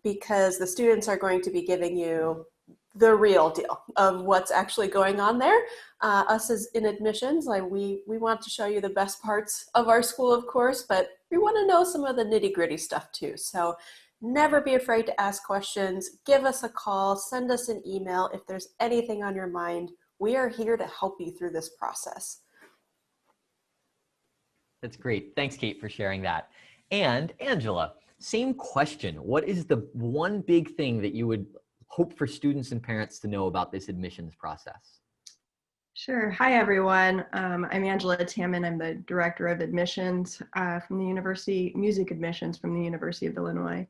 because the students are going to be giving you the real deal of what's actually going on there. Us as in admissions, like we want to show you the best parts of our school, of course, but we want to know some of the nitty-gritty stuff too. So never be afraid to ask questions. Give us a call, send us an email if there's anything on your mind. We are here to help you through this process. That's great. Thanks, Kate, for sharing that. And Angela, same question. What is the one big thing that you would hope for students and parents to know about this admissions process? Sure. Hi, everyone. I'm Angela Tammen. I'm the Director of Admissions from the University, Music Admissions from the University of Illinois.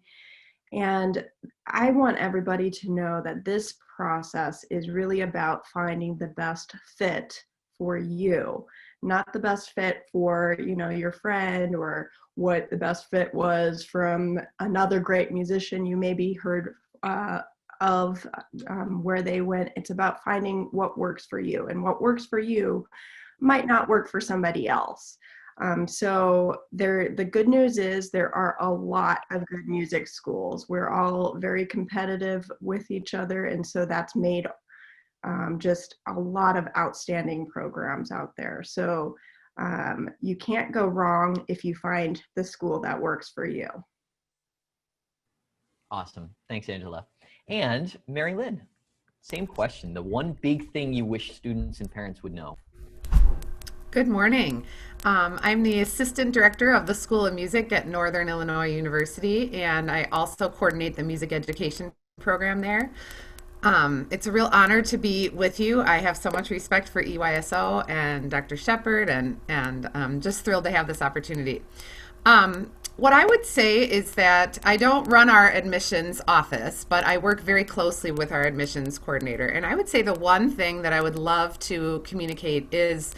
And I want everybody to know that this process is really about finding the best fit for you, not the best fit for, your friend or what the best fit was from another great musician you maybe heard of where they went. It's about finding what works for you, and what works for you might not work for somebody else. So the good news is there are a lot of good music schools. We're all very competitive with each other, and so that's made just a lot of outstanding programs out there. So you can't go wrong if you find the school that works for you. Awesome. Thanks, Angela. And Mary Lynn, same question. The one big thing you wish students and parents would know. Good morning. I'm the Assistant Director of the School of Music at Northern Illinois University, and I also coordinate the music education program there. It's a real honor to be with you. I have so much respect for EYSO and Dr. Sheppard, and I'm just thrilled to have this opportunity. What I would say is that I don't run our admissions office, but I work very closely with our admissions coordinator. And I would say the one thing that I would love to communicate is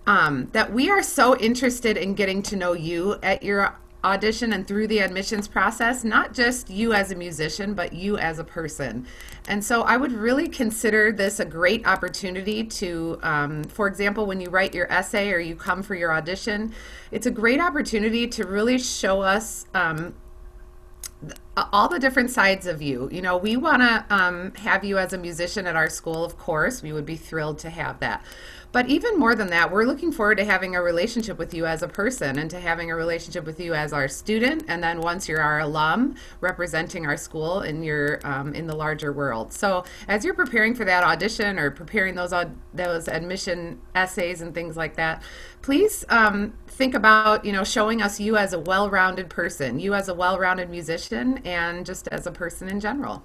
that we are so interested in getting to know you at your audition and through the admissions process, not just you as a musician, but you as a person. And so I would really consider this a great opportunity to, for example, when you write your essay or you come for your audition, it's a great opportunity to really show us all the different sides of you. We want to have you as a musician at our school, of course. We would be thrilled to have that. But even more than that, we're looking forward to having a relationship with you as a person and to having a relationship with you as our student. And then once you're our alum, representing our school in your in the larger world. So as you're preparing for that audition or preparing those admission essays and things like that, please think about showing us you as a well-rounded person, you as a well-rounded musician, and just as a person in general.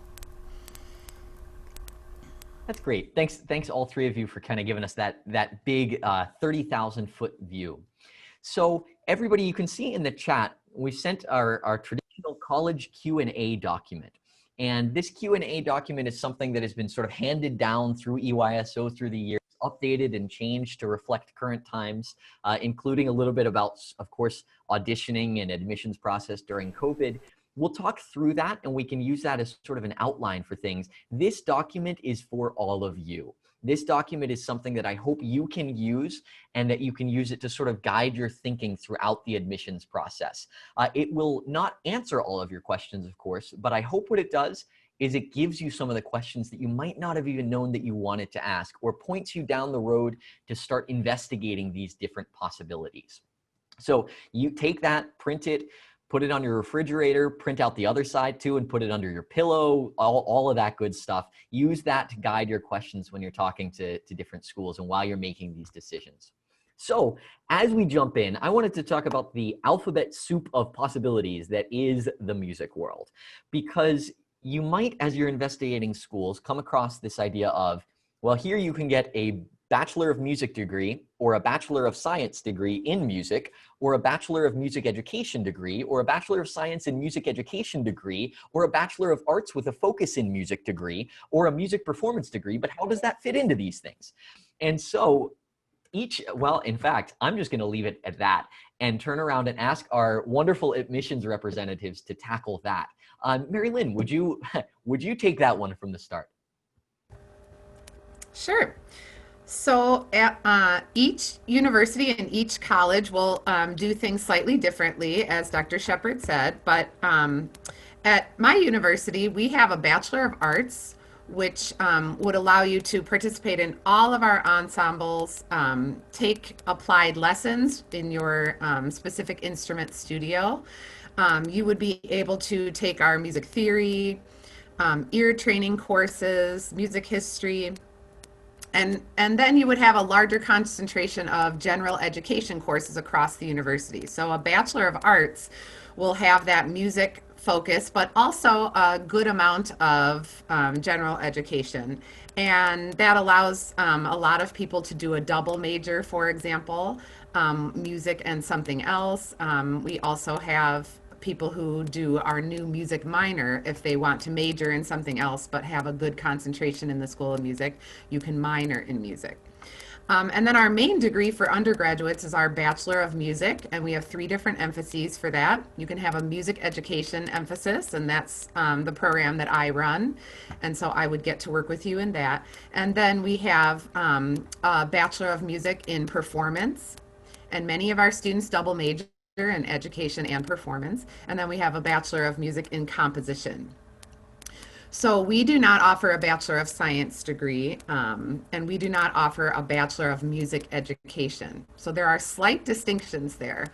That's great. Thanks all three of you for kind of giving us that big 30,000-foot view. So everybody, you can see in the chat, we sent our traditional college Q&A document. And this Q&A document is something that has been sort of handed down through EYSO through the years, updated and changed to reflect current times, including a little bit about, of course, auditioning and admissions process during COVID. We'll talk through that, and we can use that as sort of an outline for things. This document is for all of you. This document is something that I hope you can use, and that you can use it to sort of guide your thinking throughout the admissions process. It will not answer all of your questions, of course, but I hope what it does is it gives you some of the questions that you might not have even known that you wanted to ask, or points you down the road to start investigating these different possibilities. So you take that, print it, put it on your refrigerator, print out the other side too, and put it under your pillow, all of that good stuff. Use that to guide your questions when you're talking to different schools and while you're making these decisions. So as we jump in, I wanted to talk about the alphabet soup of possibilities that is the music world. Because you might, as you're investigating schools, come across this idea of, well, here you can get a Bachelor of Music degree, or a Bachelor of Science degree in music, or a Bachelor of Music Education degree, or a Bachelor of Science in Music Education degree, or a Bachelor of Arts with a focus in music degree, or a music performance degree. But how does that fit into these things? And so well, in fact, I'm just going to leave it at that and turn around and ask our wonderful admissions representatives to tackle that. Mary Lynn, would you take that one from the start? Sure. So each university and each college will do things slightly differently, as Dr. Sheppard said, but At my university, we have a Bachelor of Arts, which would allow you to participate in all of our ensembles, take applied lessons in your specific instrument studio. You would be able to take our music theory, ear training courses, music history, and then you would have a larger concentration of general education courses across the university. So a Bachelor of Arts will have that music focus, but also a good amount of general education. And that allows a lot of people to do a double major, for example, music and something else. We also have people who do our new music minor. If they want to major in something else but have a good concentration in the School of Music, you can minor in music. And then our main degree for undergraduates is our Bachelor of Music, and we have 3 different emphases for that. You can have a music education emphasis, and that's the program that I run, and so I would get to work with you in that. And then we have a Bachelor of Music in Performance, and many of our students double major in education and performance. And then we have a Bachelor of Music in Composition. So we do not offer a Bachelor of Science degree, and we do not offer a Bachelor of Music Education. So there are slight distinctions there.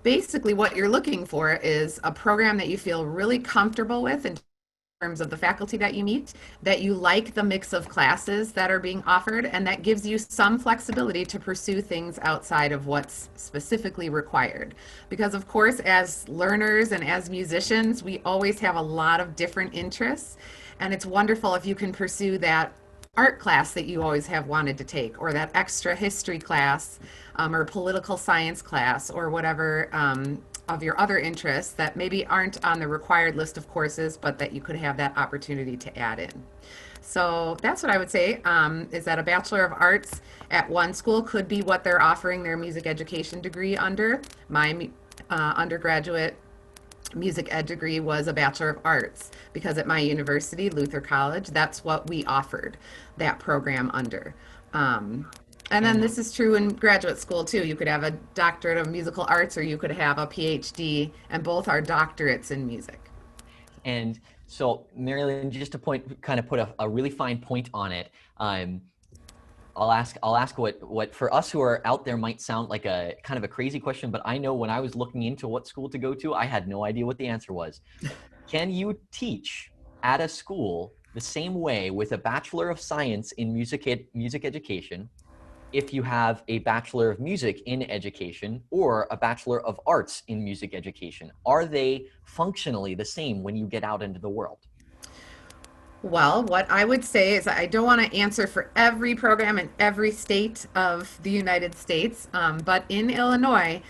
Basically, what you're looking for is a program that you feel really comfortable with in terms of the faculty that you meet, that you like the mix of classes that are being offered, and that gives you some flexibility to pursue things outside of what's specifically required. Because of course, as learners and as musicians, we always have a lot of different interests, and it's wonderful if you can pursue that art class that you always have wanted to take, or that extra history class, or political science class, or whatever of your other interests that maybe aren't on the required list of courses, but that you could have that opportunity to add in. So that's what I would say, is that a Bachelor of Arts at one school could be what they're offering their music education degree under. My undergraduate music ed degree was a Bachelor of Arts, because at my university, Luther College, that's what we offered that program under. And then this is true in graduate school too. You could have a doctorate of musical arts, or you could have a PhD, and both are doctorates in music. And so, Marilyn, just to kind of put a really fine point on it, I'll ask what for us who are out there might sound like a kind of a crazy question, but I know when I was looking into what school to go to, I had no idea what the answer was. Can you teach at a school the same way with a Bachelor of Science in music education if you have a Bachelor of Music in Education or a Bachelor of Arts in Music Education? Are they functionally the same when you get out into the world? Well, what I would say is I don't want to answer for every program in every state of the United States, but in Illinois,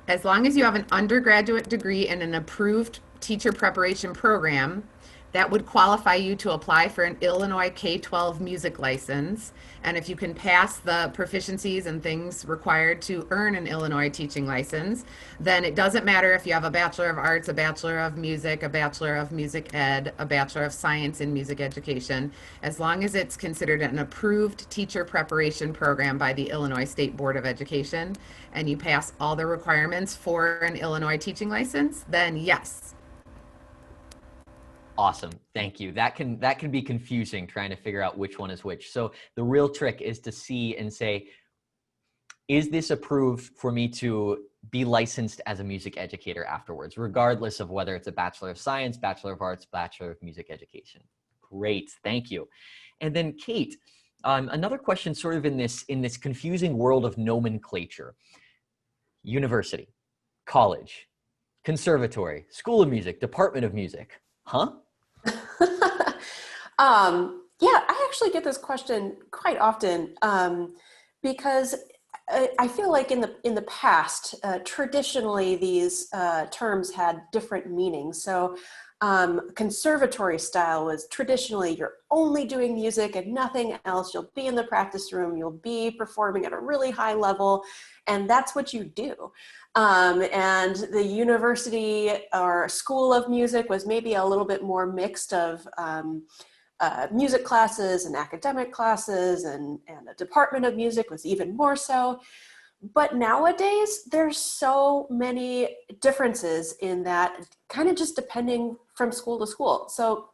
as long as you have an undergraduate degree in an approved teacher preparation program, that would qualify you to apply for an Illinois K-12 music license. And if you can pass the proficiencies and things required to earn an Illinois teaching license, then it doesn't matter if you have a Bachelor of Arts, a Bachelor of Music, a Bachelor of Music Ed, a Bachelor of Science in Music Education, as long as it's considered an approved teacher preparation program by the Illinois State Board of Education, and you pass all the requirements for an Illinois teaching license, then yes. Awesome. Thank you. That can be confusing trying to figure out which one is which. So the real trick is to see and say, is this approved for me to be licensed as a music educator afterwards, regardless of whether it's a Bachelor of Science, Bachelor of Arts, Bachelor of Music Education? Great. Thank you. And then Kate, another question sort of in this confusing world of nomenclature. University, college, conservatory, School of Music, Department of Music. Huh? Yeah, I actually get this question quite often because I feel like in the past, traditionally these terms had different meanings. So conservatory style was traditionally you're only doing music and nothing else. You'll be in the practice room, you'll be performing at a really high level, and that's what you do. And the university or school of music was maybe a little bit more mixed of music classes and academic classes, and a department of music was even more so. But nowadays, there's so many differences in that, kind of just depending from school to school. So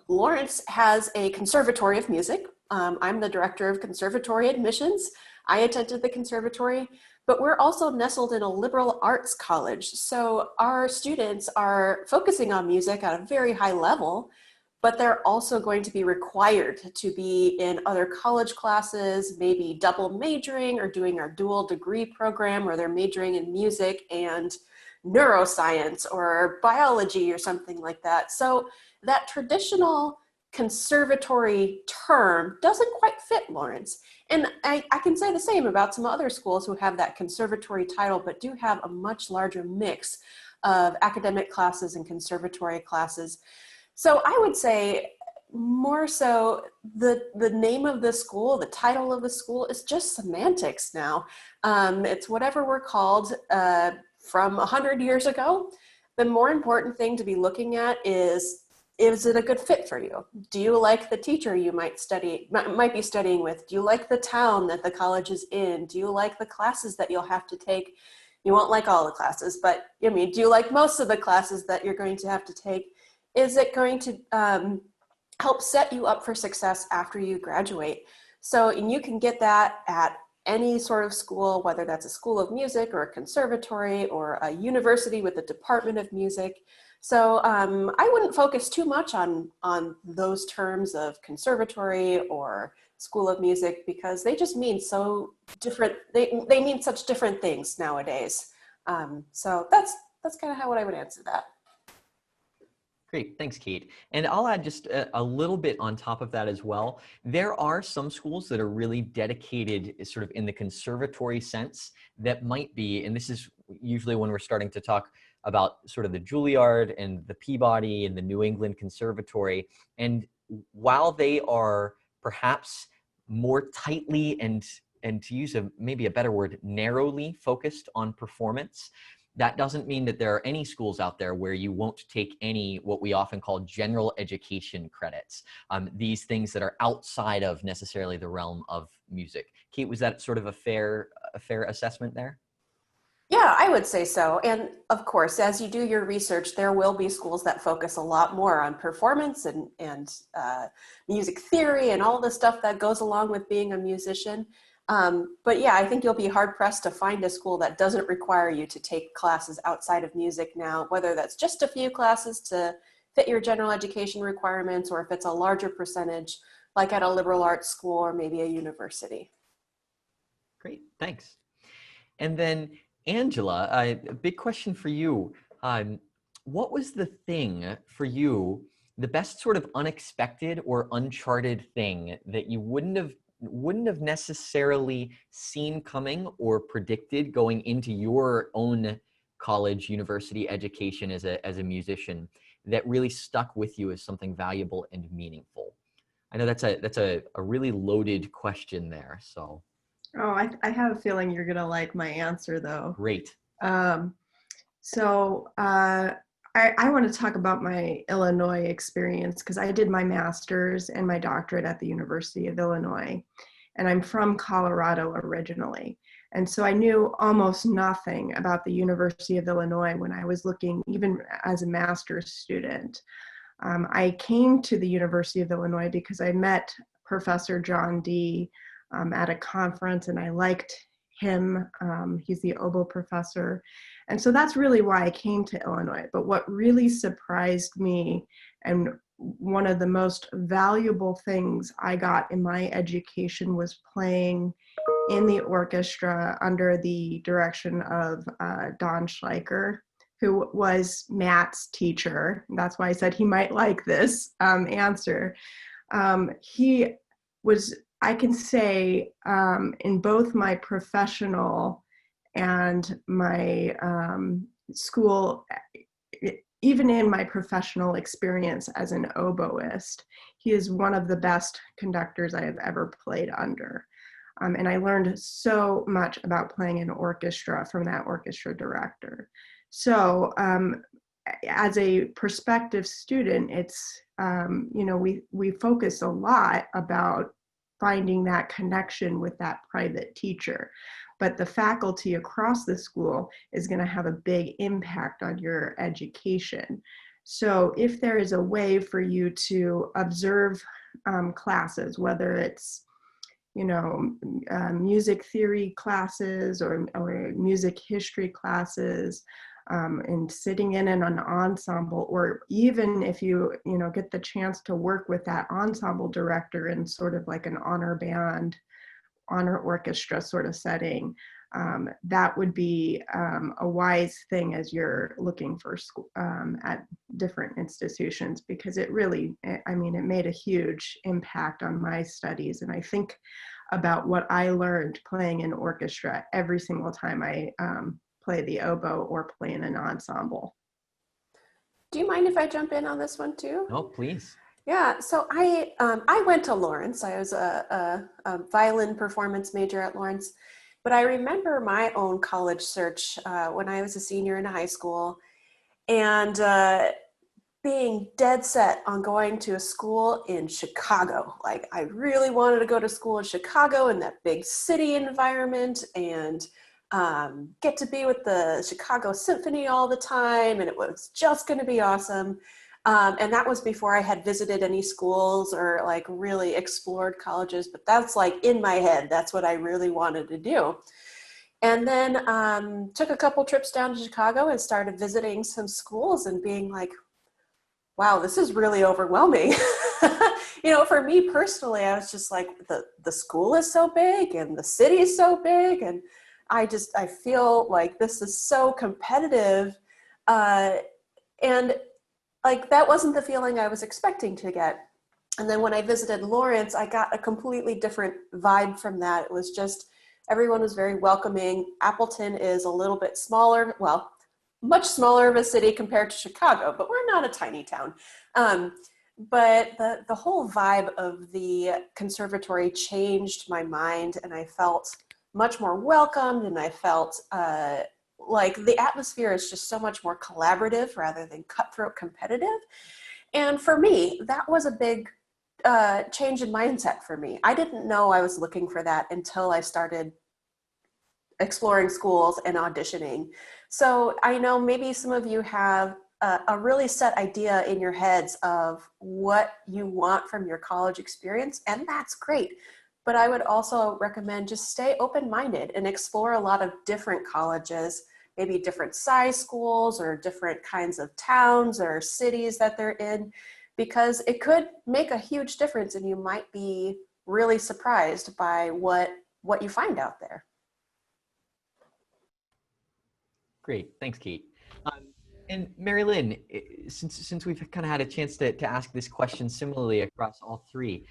Lawrence has a conservatory of music. I'm the director of conservatory admissions. I attended the conservatory, but we're also nestled in a liberal arts college. So our students are focusing on music at a very high level, but they're also going to be required to be in other college classes, maybe double majoring or doing our dual degree program where they're majoring in music and neuroscience or biology or something like that. So that traditional conservatory term doesn't quite fit Lawrence. And I can say the same about some other schools who have that conservatory title, but do have a much larger mix of academic classes and conservatory classes. So I would say more so the name of the school, the title of the school is just semantics now. It's whatever we're called from 100 years ago. The more important thing to be looking at is it a good fit for you? Do you like the teacher you might be studying with? Do you like the town that the college is in? Do you like the classes that you'll have to take? You won't like all the classes, but I mean, do you like most of the classes that you're going to have to take? Is it going to help set you up for success after you graduate? So, and you can get that at any sort of school, whether that's a school of music or a conservatory or a university with a department of music. So I wouldn't focus too much on those terms of conservatory or school of music because they just mean so different. They mean such different things nowadays. So that's kind of how I would answer that. Great, thanks, Kate. And I'll add just a little bit on top of that as well. There are some schools that are really dedicated sort of in the conservatory sense that might be, and this is usually when we're starting to talk about sort of the Juilliard and the Peabody and the New England Conservatory. And while they are perhaps more tightly and to use maybe a better word, narrowly focused on performance, that doesn't mean that there are any schools out there where you won't take any what we often call general education credits, these things that are outside of necessarily the realm of music. Kate, was that sort of a fair assessment there? Yeah, I would say so. And of course, as you do your research, there will be schools that focus a lot more on performance and music theory and all the stuff that goes along with being a musician. But yeah, I think you'll be hard pressed to find a school that doesn't require you to take classes outside of music now, whether that's just a few classes to fit your general education requirements, or if it's a larger percentage, like at a liberal arts school or maybe a university. Great, thanks. And then Angela, a big question for you. What was the thing for you, the best sort of unexpected or uncharted thing that you wouldn't have necessarily seen coming or predicted going into your own college, university education as a musician that really stuck with you as something valuable and meaningful? I know that's a really loaded question there, so. Oh, I have a feeling you're gonna like my answer though. Great. I want to talk about my Illinois experience because I did my master's and my doctorate at the University of Illinois, and I'm from Colorado originally. And so I knew almost nothing about the University of Illinois when I was looking, even as a master's student. I came to the University of Illinois because I met Professor John Dee at a conference, and I liked him. He's the oboe professor. And so that's really why I came to Illinois. But what really surprised me, and one of the most valuable things I got in my education, was playing in the orchestra under the direction of Don Schleicher, who was Matt's teacher. That's why I said he might like this answer. He was, I can say, in both my professional and my school, even in my professional experience as an oboist, he is one of the best conductors I have ever played under. And I learned so much about playing an orchestra from that orchestra director. So as a prospective student, it's, we focus a lot about finding that connection with that private teacher. But the faculty across the school is going to have a big impact on your education. So if there is a way for you to observe classes, whether it's, music theory classes or music history classes, and sitting in an ensemble, or even if get the chance to work with that ensemble director in sort of like an honor band, honor orchestra sort of setting, that would be a wise thing as you're looking for school at different institutions, because it really, it made a huge impact on my studies. And I think about what I learned playing in orchestra every single time I play the oboe or play in an ensemble. Do you mind if I jump in on this one too? No, please. Yeah, so I went to Lawrence. I was a violin performance major at Lawrence, but I remember my own college search when I was a senior in high school, and being dead set on going to a school in Chicago. Like, I really wanted to go to school in Chicago in that big city environment, and get to be with the Chicago Symphony all the time, and it was just going to be awesome. And that was before I had visited any schools or like really explored colleges, but that's like in my head, that's what I really wanted to do. And then took a couple trips down to Chicago and started visiting some schools and being like, wow, this is really overwhelming. For me personally, I was just like, the school is so big and the city is so big, and I feel like this is so competitive. And like, that wasn't the feeling I was expecting to get. And then when I visited Lawrence, I got a completely different vibe from that. It was just, everyone was very welcoming. Appleton is a little bit smaller, well, much smaller of a city compared to Chicago, but we're not a tiny town. But the whole vibe of the conservatory changed my mind, and I felt much more welcomed, and I felt like the atmosphere is just so much more collaborative rather than cutthroat competitive. And for me, that was a big change in mindset for me. I didn't know I was looking for that until I started exploring schools and auditioning. So I know maybe some of you have a really set idea in your heads of what you want from your college experience, and that's great. But I would also recommend just stay open-minded and explore a lot of different colleges, maybe different size schools or different kinds of towns or cities that they're in, because it could make a huge difference and you might be really surprised by what you find out there. Great, thanks, Kate. And Mary Lynn, since we've kind of had a chance to ask this question similarly across all three,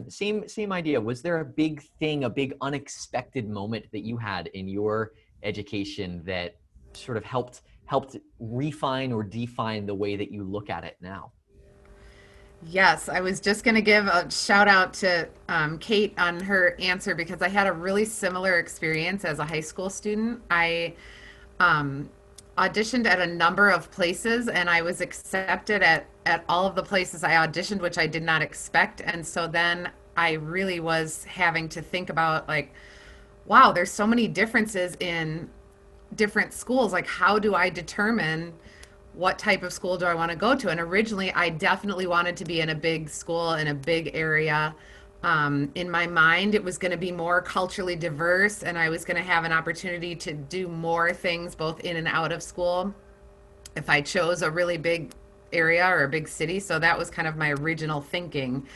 same idea. Was there a big thing, a big unexpected moment that you had in your education that sort of helped refine or define the way that you look at it now? Yes, I was just going to give a shout out to Kate on her answer, because I had a really similar experience as a high school student. I auditioned at a number of places, and I was accepted at all of the places I auditioned, which I did not expect. And so then I really was having to think about, like, wow, there's so many differences in different schools. Like, how do I determine what type of school do I want to go to? And originally, I definitely wanted to be in a big school in a big area. In my mind, it was going to be more culturally diverse, and I was going to have an opportunity to do more things both in and out of school if I chose a really big area or a big city. So that was kind of my original thinking.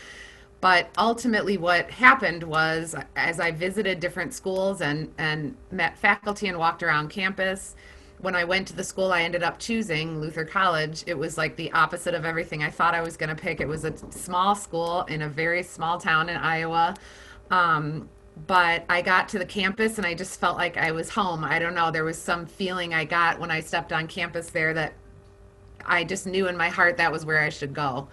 But ultimately, what happened was, as I visited different schools and met faculty and walked around campus, when I went to the school I ended up choosing, Luther College, it was like the opposite of everything I thought I was going to pick. It was a small school in a very small town in Iowa. But I got to the campus and I just felt like I was home. I don't know, there was some feeling I got when I stepped on campus there that I just knew in my heart that was where I should go.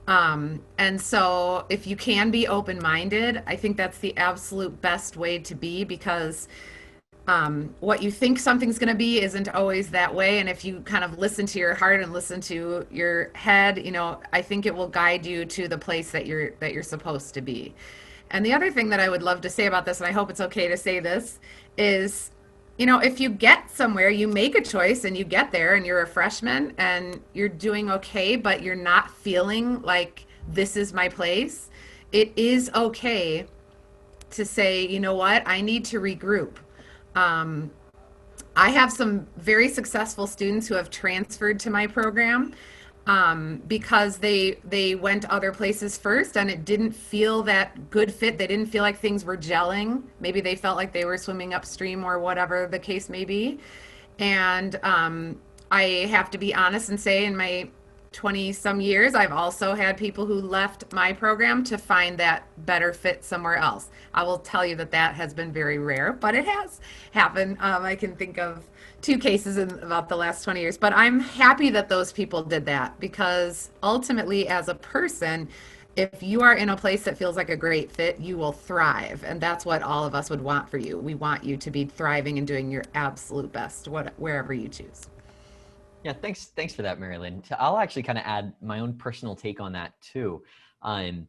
And so if you can be open-minded, I think that's the absolute best way to be, because what you think something's going to be isn't always that way. And if you kind of listen to your heart and listen to your head, I think it will guide you to the place that you're supposed to be. And the other thing that I would love to say about this, and I hope it's okay to say this, is you know, if you get somewhere, you make a choice and you get there and you're a freshman and you're doing okay, but you're not feeling like this is my place, it is okay to say, you know what, I need to regroup. Um, I have some very successful students who have transferred to my program because they went other places first and it didn't feel that good fit. They didn't feel like things were gelling. Maybe they felt like they were swimming upstream or whatever the case may be. And I have to be honest and say, in my 20 some years, I've also had people who left my program to find that better fit somewhere else. I will tell you that that has been very rare, but it has happened. I can think of two cases in about the last 20 years, but I'm happy that those people did that because ultimately, as a person, if you are in a place that feels like a great fit, you will thrive. And that's what all of us would want for you. We want you to be thriving and doing your absolute best, wherever you choose. Yeah, thanks for that, Marilyn. I'll actually kind of add my own personal take on that too. Um,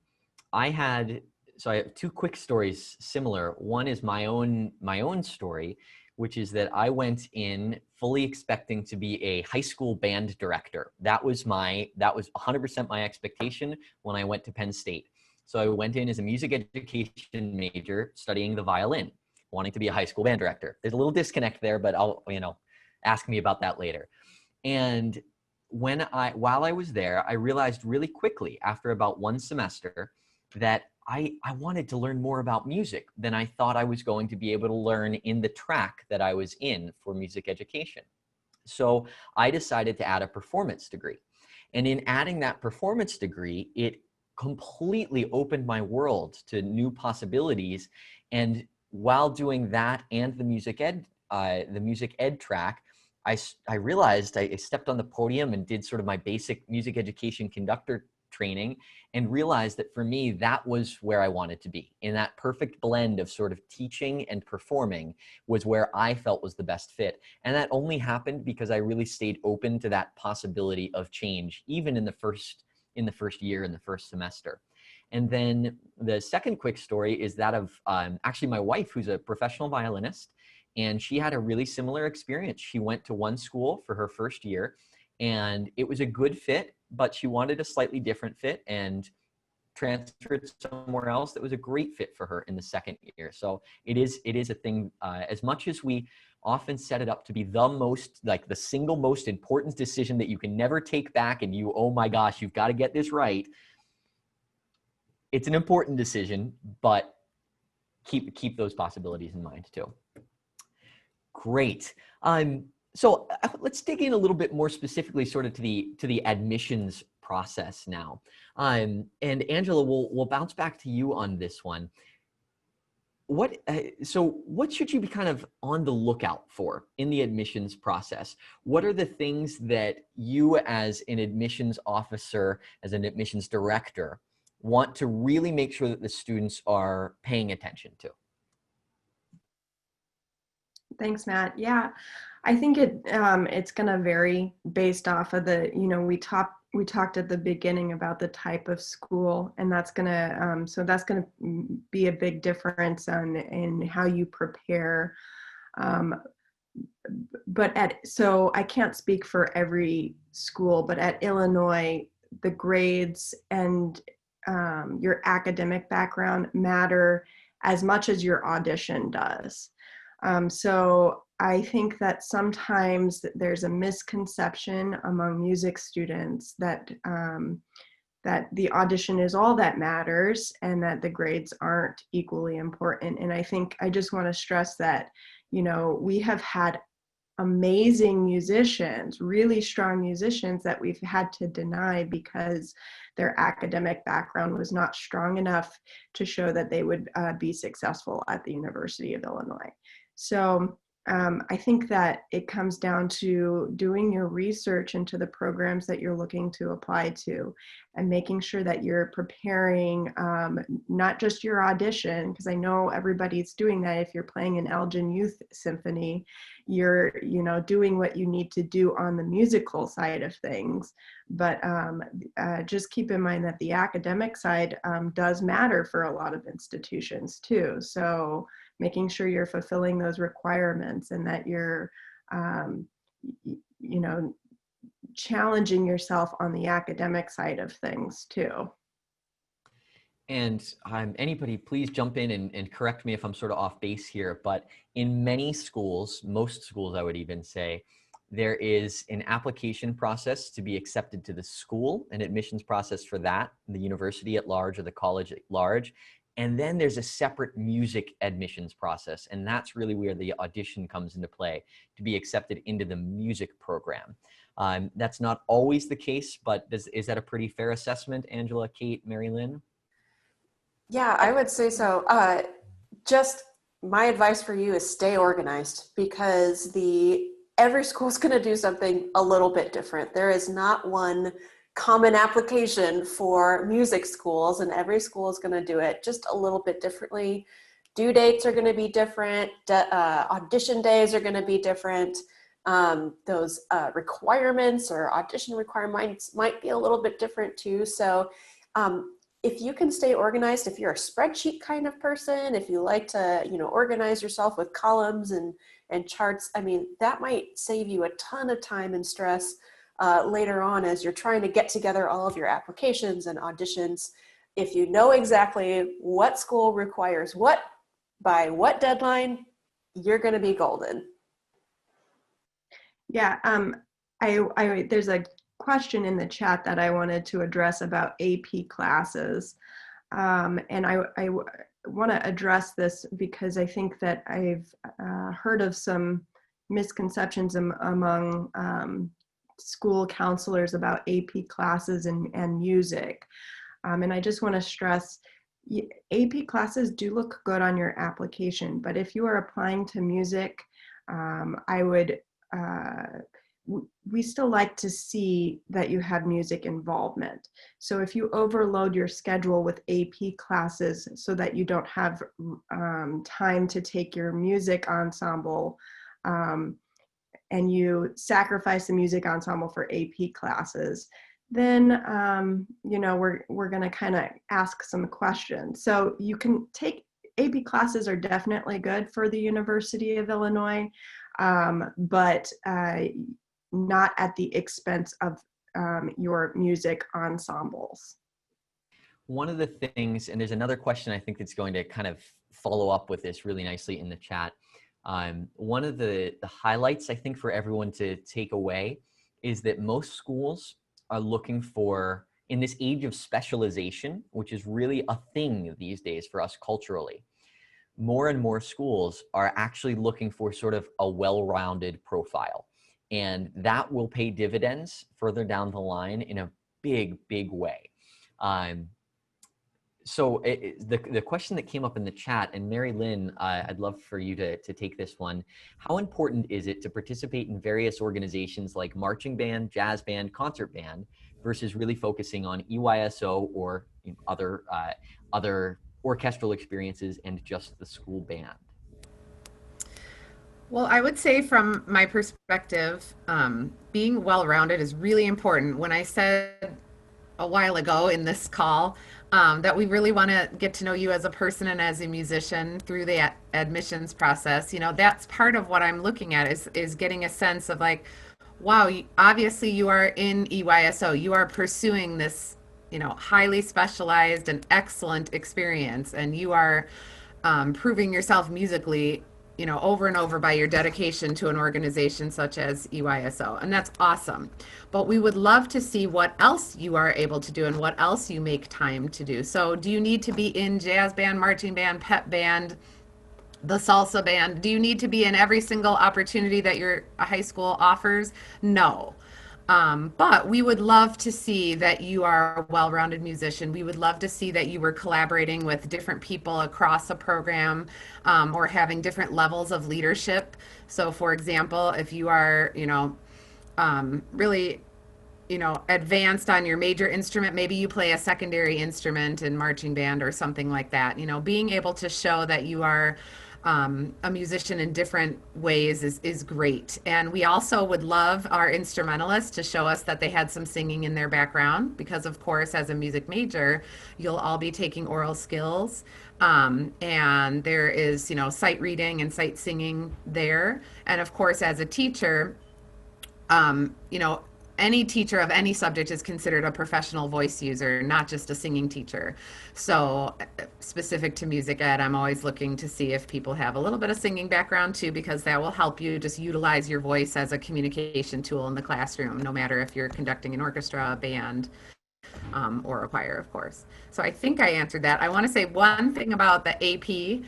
I had I have two quick stories similar. One is my own story, which is that I went in fully expecting to be a high school band director. That was 100% my expectation when I went to Penn State. So I went in as a music education major, studying the violin, wanting to be a high school band director. There's a little disconnect there, but ask me about that later. And while I was there, I realized really quickly after about one semester that I wanted to learn more about music than I thought I was going to be able to learn in the track that I was in for music education. So I decided to add a performance degree. And in adding that performance degree, it completely opened my world to new possibilities. And while doing that and the music ed track, I realized I stepped on the podium and did sort of my basic music education conductor training and realized that for me, that was where I wanted to be. In that perfect blend of sort of teaching and performing was where I felt was the best fit. And that only happened because I really stayed open to that possibility of change, even in the first year, in the first semester. And then the second quick story is that of actually my wife, who's a professional violinist. And she had a really similar experience. She went to one school for her first year and it was a good fit, but she wanted a slightly different fit and transferred somewhere else that was a great fit for her in the second year. So it is a thing, as much as we often set it up to be the single most important decision that you can never take back and oh my gosh, you've got to get this right. It's an important decision, but keep those possibilities in mind too. Great. So let's dig in a little bit more specifically sort of to the admissions process now. And Angela, we'll bounce back to you on this one. So what should you be kind of on the lookout for in the admissions process? What are the things that you as an admissions officer, as an admissions director, want to really make sure that the students are paying attention to? Thanks, Matt. Yeah, I think it's going to vary based off of we talked at the beginning about the type of school, and that's going to be a big difference in how you prepare. So I can't speak for every school, but at Illinois, the grades and your academic background matter as much as your audition does. So I think that sometimes there's a misconception among music students that the audition is all that matters and that the grades aren't equally important. And I think I just want to stress that, we have had amazing musicians, really strong musicians that we've had to deny because their academic background was not strong enough to show that they would be successful at the University of Illinois. So I think that it comes down to doing your research into the programs that you're looking to apply to and making sure that you're preparing not just your audition, because I know everybody's doing that. If you're playing an Elgin Youth Symphony, you're doing what you need to do on the musical side of things. But just keep in mind that the academic side does matter for a lot of institutions too. So making sure you're fulfilling those requirements and that you're, you know, challenging yourself on the academic side of things too. And anybody, please jump in and correct me if I'm sort of off base here, but in many schools, most schools I would even say, there is an application process to be accepted to the school, an admissions process for that, the university at large or the college at large. And then there's a separate music admissions process. And that's really where the audition comes into play to be accepted into the music program. That's not always the case, but is that a pretty fair assessment, Angela, Kate, Mary Lynn? Yeah, I would say so. Just my advice for you is stay organized, because every school is going to do something a little bit different. There is not one common application for music schools, and every school is going to do it just a little bit differently. Due dates are going to be different. Audition days are going to be different. Those requirements or audition requirements might be a little bit different too. So if you can stay organized, if you're a spreadsheet kind of person, if you like to, organize yourself with columns and charts, I mean, that might save you a ton of time and stress later on as you're trying to get together all of your applications and auditions. If you know exactly what school requires what, by what deadline, you're going to be golden. Yeah, there's a question in the chat that I wanted to address about AP classes. And I want to address this because I think that I've heard of some misconceptions among school counselors about AP classes and music. And I just want to stress, AP classes do look good on your application, but if you are applying to music, we still like to see that you have music involvement. So if you overload your schedule with AP classes so that you don't have time to take your music ensemble, and you sacrifice the music ensemble for AP classes, then we're going to kind of ask some questions. So you can take AP classes are definitely good for the University of Illinois, but not at the expense of your music ensembles. One of the things, and there's another question I think that's going to kind of follow up with this really nicely in the chat. One of the highlights I think for everyone to take away is that most schools are looking for, in this age of specialization, which is really a thing these days for us culturally, more and more schools are actually looking for sort of a well-rounded profile. And that will pay dividends further down the line in a big, big way. So the question that came up in the chat, and Mary Lynn, I'd love for you to take this one. How important is it to participate in various organizations like marching band, jazz band, concert band, versus really focusing on EYSO or other orchestral experiences and just the school band? Well, I would say from my perspective, being well-rounded is really important. When I said a while ago in this call that we really want to get to know you as a person and as a musician through the admissions process, that's part of what I'm looking at is getting a sense of like, wow, obviously you are in EYSO, you are pursuing this, highly specialized and excellent experience, and you are proving yourself musically over and over by your dedication to an organization such as EYSO. And that's awesome. But we would love to see what else you are able to do and what else you make time to do. So do you need to be in jazz band, marching band, pep band, the salsa band? Do you need to be in every single opportunity that your high school offers? No. But we would love to see that you are a well-rounded musician. We would love to see that you were collaborating with different people across a program, or having different levels of leadership. So for example, if you are, really, advanced on your major instrument, maybe you play a secondary instrument in marching band or something like that, being able to show that you are a musician in different ways is great. And we also would love our instrumentalists to show us that they had some singing in their background, because of course, as a music major, you'll all be taking oral skills. And there is, sight reading and sight singing there. And of course, as a teacher, you know, any teacher of any subject is considered a professional voice user, not just a singing teacher. So, specific to music ed, I'm always looking to see if people have a little bit of singing background too, because that will help you just utilize your voice as a communication tool in the classroom, no matter if you're conducting an orchestra, a band, or a choir, of course. So, I think I answered that. I want to say one thing about the AP.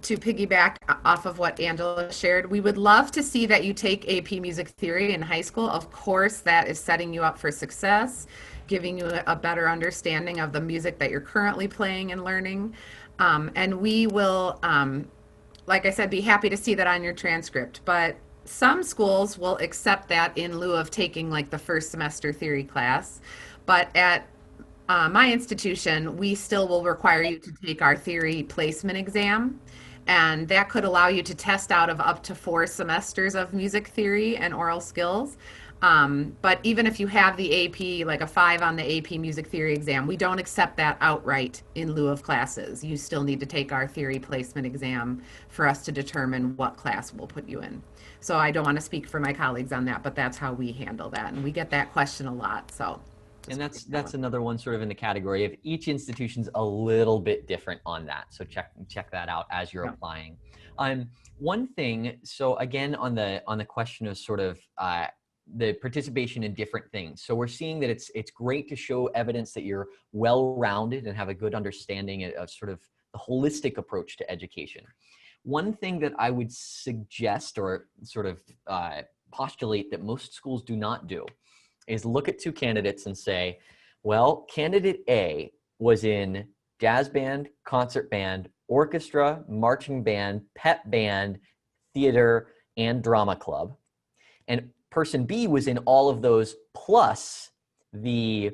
To piggyback off of what Angela shared, we would love to see that you take AP Music Theory in high school. Of course, that is setting you up for success, giving you a better understanding of the music that you're currently playing and learning. And we will, like I said, be happy to see that on your transcript. But some schools will accept that in lieu of taking like the first semester theory class. But at my institution, we still will require you to take our theory placement exam. And that could allow you to test out of up to 4 semesters of music theory and oral skills. But even if you have the AP, like a 5 on the AP music theory exam, we don't accept that outright in lieu of classes. You still need to take our theory placement exam for us to determine what class we'll put you in. So I don't want to speak for my colleagues on that, but that's how we handle that. And we get that question a lot. So. And that's another one sort of in the category of each institution's a little bit different on that. So check that out as you're applying. One thing, so again, on the question of sort of the participation in different things. So we're seeing that it's great to show evidence that you're well-rounded and have a good understanding of sort of the holistic approach to education. One thing that I would suggest or sort of postulate that most schools do not do is look at 2 candidates and say, well, candidate A was in jazz band, concert band, orchestra, marching band, pep band, theater, and drama club. And person B was in all of those plus the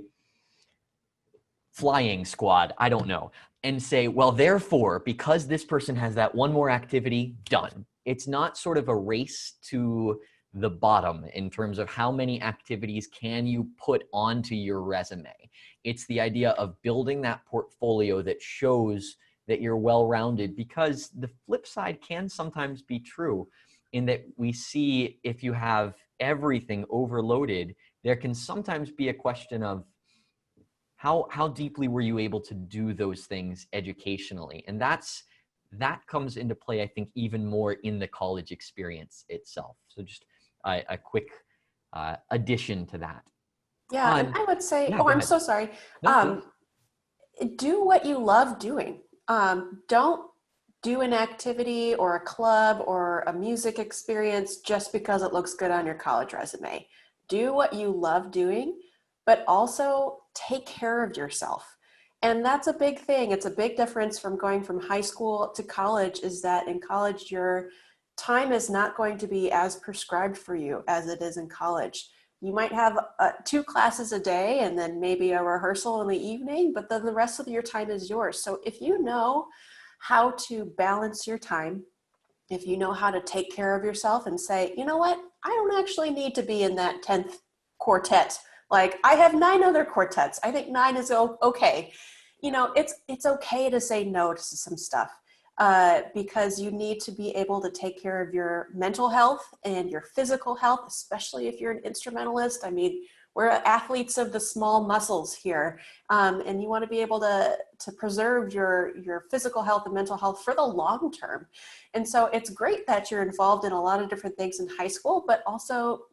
flying squad, I don't know, and say, well, therefore, because this person has that one more activity, done. It's not sort of a race to the bottom in terms of how many activities can you put onto your resume. It's the idea of building that portfolio that shows that you're well-rounded, because the flip side can sometimes be true in that we see if you have everything overloaded, there can sometimes be a question of how deeply were you able to do those things educationally? And that comes into play, I think, even more in the college experience itself. So just a quick addition to that. Yeah, and I would say, yeah, oh, I'm ahead. so sorry. No, Do what you love doing. Don't do an activity or a club or a music experience just because it looks good on your college resume. Do what you love doing, but also take care of yourself. And that's a big thing. It's a big difference from going from high school to college, is that in college, your time is not going to be as prescribed for you as it is in college. You might have 2 classes a day and then maybe a rehearsal in the evening, but then the rest of your time is yours. So if you know how to balance your time, if you know how to take care of yourself and say, you know what, I don't actually need to be in that 10th quartet. Like, I have 9 other quartets. I think 9 is okay. You know, it's okay to say no to some stuff. Because you need to be able to take care of your mental health and your physical health, especially if you're an instrumentalist. I mean, we're athletes of the small muscles here, and you want to be able to preserve your physical health and mental health for the long term. And so it's great that you're involved in a lot of different things in high school, but also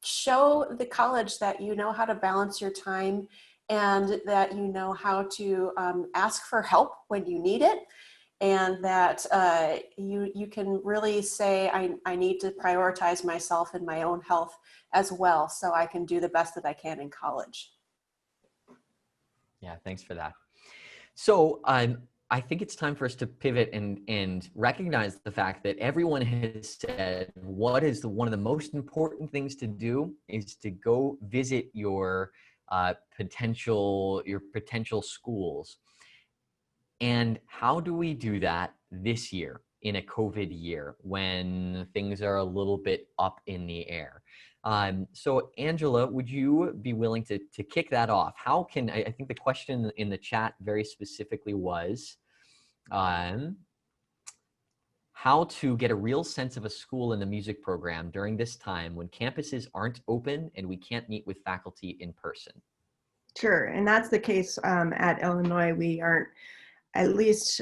show the college that you know how to balance your time and that you know how to ask for help when you need it. And that you can really say, I need to prioritize myself and my own health as well, so I can do the best that I can in college. Yeah, thanks for that. So I think it's time for us to pivot and recognize the fact that everyone has said what is one of the most important things to do is to go visit your potential schools. And how do we do that this year in a COVID year when things are a little bit up in the air? So Angela, would you be willing to kick that off? How can, I think the question in the chat very specifically was, how to get a real sense of a school in the music program during this time when campuses aren't open and we can't meet with faculty in person. Sure, and that's the case at Illinois. We aren't, at least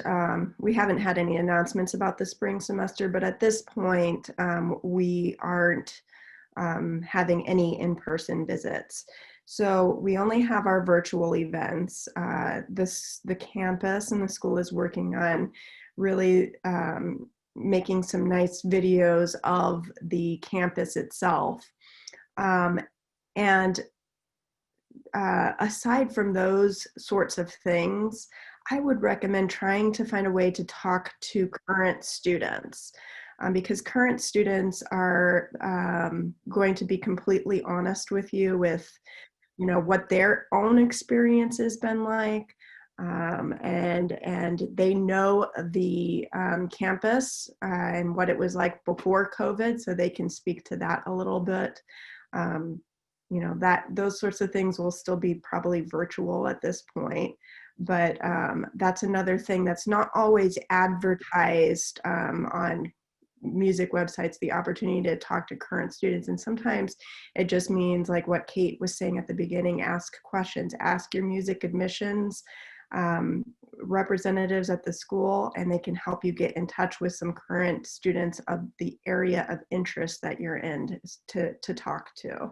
we haven't had any announcements about the spring semester, but at this point we aren't having any in-person visits. So we only have our virtual events. The campus and the school is working on really making some nice videos of the campus itself. And aside from those sorts of things, I would recommend trying to find a way to talk to current students. Because current students are going to be completely honest with you with, you know, what their own experience has been like, and they know the campus and what it was like before COVID, so they can speak to that a little bit. You know, that those sorts of things will still be probably virtual at this point. But that's another thing that's not always advertised on music websites, the opportunity to talk to current students. And sometimes it just means, like what Kate was saying at the beginning, ask questions, ask your music admissions representatives at the school, and they can help you get in touch with some current students of the area of interest that you're in to talk to.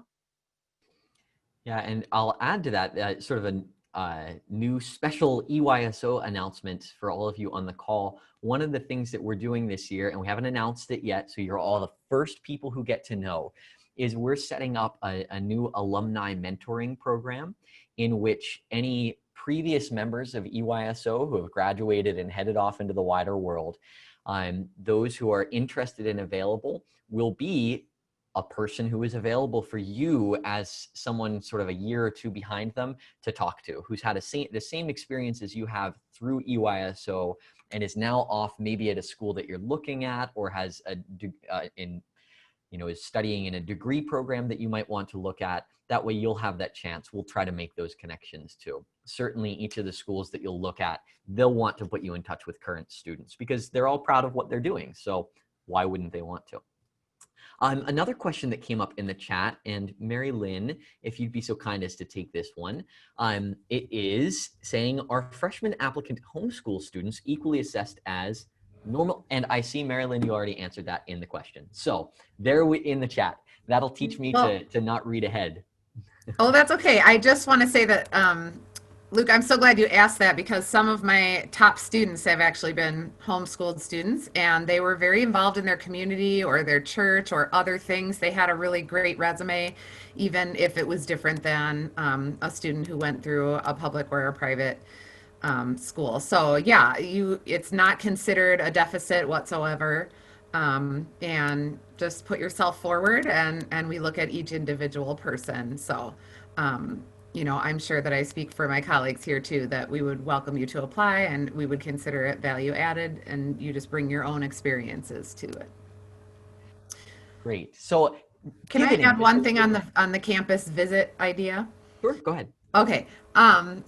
Yeah, and I'll add to that sort of a new special EYSO announcement for all of you on the call. One of the things that we're doing this year, and we haven't announced it yet, so you're all the first people who get to know, is we're setting up a new alumni mentoring program in which any previous members of EYSO who have graduated and headed off into the wider world, those who are interested and available will be a person who is available for you as someone sort of a year or two behind them to talk to, who's had the same experience as you have through EYSO and is now off maybe at a school that you're looking at, or has is studying in a degree program that you might want to look at. That way you'll have that chance. We'll try to make those connections too. Certainly each of the schools that you'll look at, they'll want to put you in touch with current students because they're all proud of what they're doing. So why wouldn't they want to? Another question that came up in the chat, and Mary Lynn, if you'd be so kind as to take this one, it is saying, are freshman applicant homeschool students equally assessed as normal? And I see, Mary Lynn, you already answered that in the question. So there in the chat, that'll teach me to not read ahead. Oh, that's okay. I just want to say that, Luke, I'm so glad you asked that because some of my top students have actually been homeschooled students, and they were very involved in their community or their church or other things. They had a really great resume, even if it was different than a student who went through a public or a private school. So yeah, it's not considered a deficit whatsoever. And just put yourself forward, and we look at each individual person. So, I'm sure that I speak for my colleagues here too, that we would welcome you to apply and we would consider it value added, and you just bring your own experiences to it. Great. So can I add one thing on the campus visit idea? Sure, go ahead. Okay.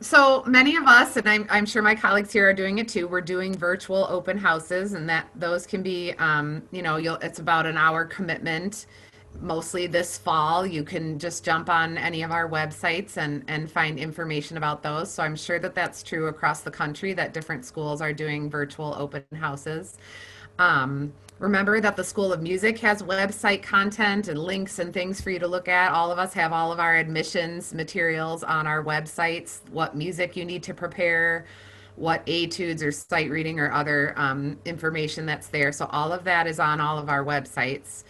So many of us, and I'm sure my colleagues here are doing it too, we're doing virtual open houses, and those can be, it's about an hour commitment. Mostly this fall, you can just jump on any of our websites and find information about those. So I'm sure that that's true across the country, that different schools are doing virtual open houses. Remember that the School of Music has website content and links and things for you to look at. All of us have all of our admissions materials on our websites, what music you need to prepare, what etudes or sight reading or other information that's there. So all of that is on all of our websites.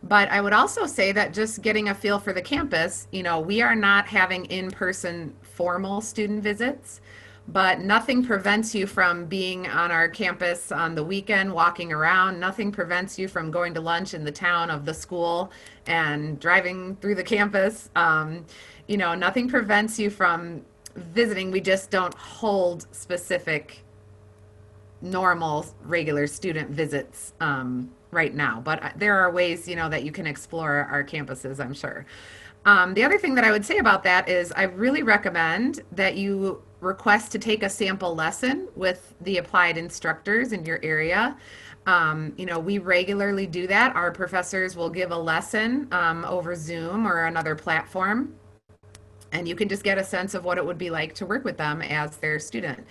But I would also say that just getting a feel for the campus, we are not having in-person formal student visits, but nothing prevents you from being on our campus on the weekend, walking around. Nothing prevents you from going to lunch in the town of the school and driving through the campus. Nothing prevents you from visiting. We just don't hold specific normal regular student visits right now, but there are ways, you know, that you can explore our campuses, I'm sure. The other thing that I would say about that is I really recommend that you request to take a sample lesson with the applied instructors in your area. You know, we regularly do that. Our professors will give a lesson over Zoom or another platform, and you can just get a sense of what it would be like to work with them as their student.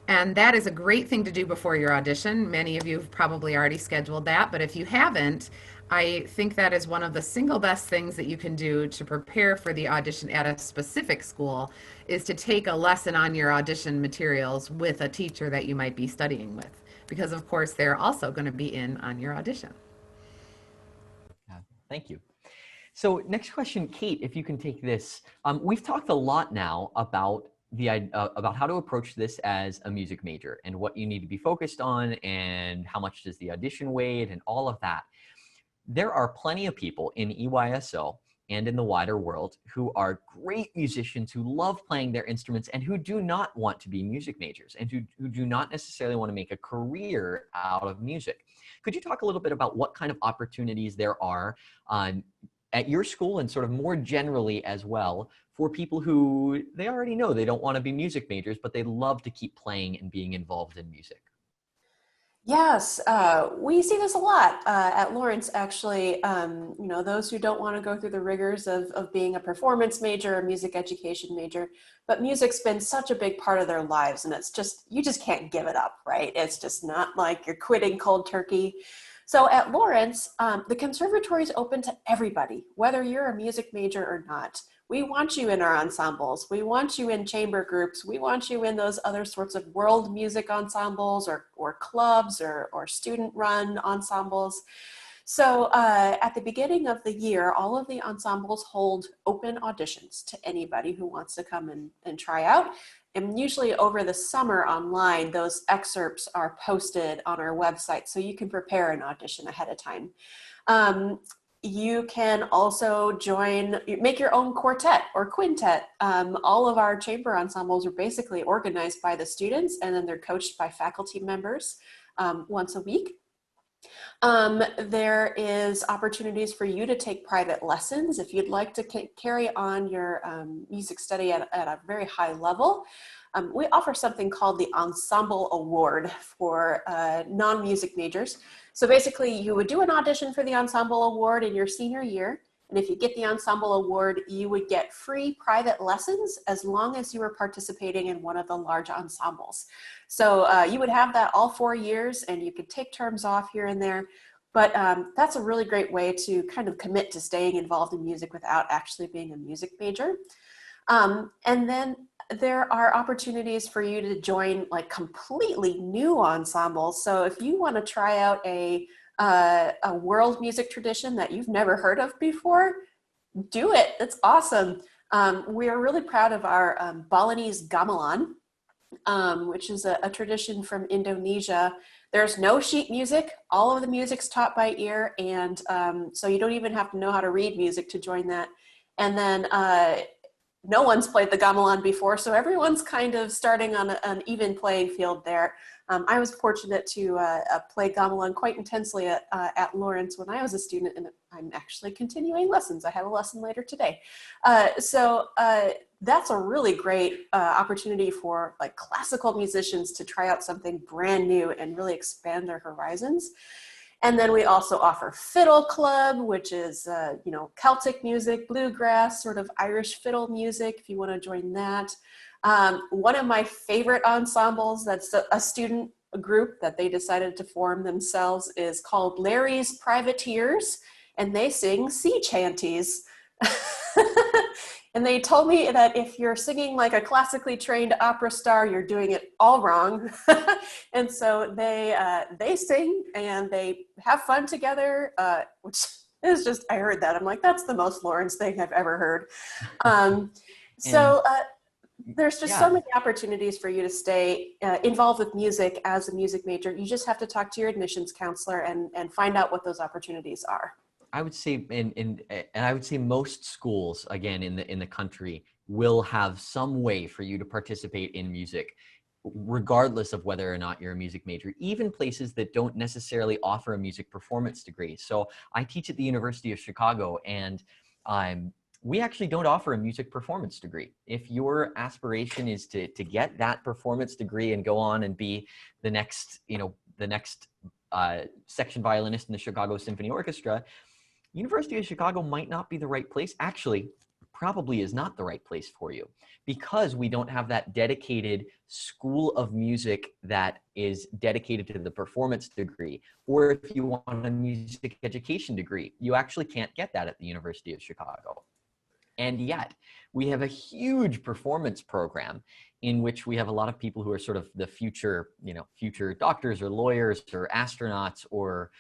And that is a great thing to do before your audition. Many of you have probably already scheduled that, but if you haven't, I think that is one of the single best things that you can do to prepare for the audition at a specific school is to take a lesson on your audition materials with a teacher that you might be studying with. Because of course they're also going to be in on your audition. Yeah, thank you. So next question, Kate, if you can take this. We've talked a lot now about about how to approach this as a music major and what you need to be focused on and how much does the audition weigh and all of that. There are plenty of people in EYSO and in the wider world who are great musicians who love playing their instruments and who do not want to be music majors and who do not necessarily want to make a career out of music. Could you talk a little bit about what kind of opportunities there are at your school and sort of more generally as well for people who they already know they don't want to be music majors, but they love to keep playing and being involved in music? Yes, we see this a lot at Lawrence, actually. You know, those who don't want to go through the rigors of being a performance major or music education major, but music's been such a big part of their lives, and it's just, you just can't give it up, right? It's just not like you're quitting cold turkey. So at Lawrence, the conservatory is open to everybody, whether you're a music major or not. We want you in our ensembles. We want you in chamber groups. We want you in those other sorts of world music ensembles or clubs or student-run ensembles. So at the beginning of the year, all of the ensembles hold open auditions to anybody who wants to come and try out. And usually over the summer online, those excerpts are posted on our website so you can prepare an audition ahead of time. You can also make your own quartet or quintet. All of our chamber ensembles are basically organized by the students, and then they're coached by faculty members once a week. There is opportunities for you to take private lessons if you'd like to carry on your music study at a very high level. We offer something called the Ensemble Award for non-music majors. So basically you would do an audition for the Ensemble Award in your senior year. And if you get the Ensemble Award, you would get free private lessons as long as you were participating in one of the large ensembles. So you would have that all 4 years, and you could take terms off here and there. But that's a really great way to kind of commit to staying involved in music without actually being a music major. And then there are opportunities for you to join like completely new ensembles. So if you want to try out a world music tradition that you've never heard of before, do it. It's awesome. We are really proud of our Balinese gamelan, which is a tradition from Indonesia. There's no sheet music. All of the music's taught by ear, and so you don't even have to know how to read music to join that. And then no one's played the gamelan before, so everyone's kind of starting on an even playing field there. I was fortunate to play gamelan quite intensely at Lawrence when I was a student, and I'm actually continuing lessons. I have a lesson later today. So that's a really great opportunity for like classical musicians to try out something brand new and really expand their horizons. And then we also offer Fiddle Club, which is, you know, Celtic music, bluegrass, sort of Irish fiddle music, if you want to join that. One of my favorite ensembles that's a student group that they decided to form themselves is called Larry's Privateers, and they sing sea chanties. And they told me that if you're singing like a classically trained opera star, you're doing it all wrong. And so they sing and they have fun together, which is just, I heard that. I'm like, that's the most Lawrence thing I've ever heard. There's just so many opportunities for you to stay involved with music as a music major. You just have to talk to your admissions counselor and find out what those opportunities are. I would say, and I would say most schools, again, in the country, will have some way for you to participate in music, regardless of whether or not you're a music major, even places that don't necessarily offer a music performance degree. So I teach at the University of Chicago, and we actually don't offer a music performance degree. If your aspiration is to get that performance degree and go on and be the next, section violinist in the Chicago Symphony Orchestra, University of Chicago might not be the right place. Actually, probably is not the right place for you, because we don't have that dedicated school of music that is dedicated to the performance degree. Or if you want a music education degree, you actually can't get that at the University of Chicago. And yet we have a huge performance program in which we have a lot of people who are sort of the future doctors or lawyers or astronauts or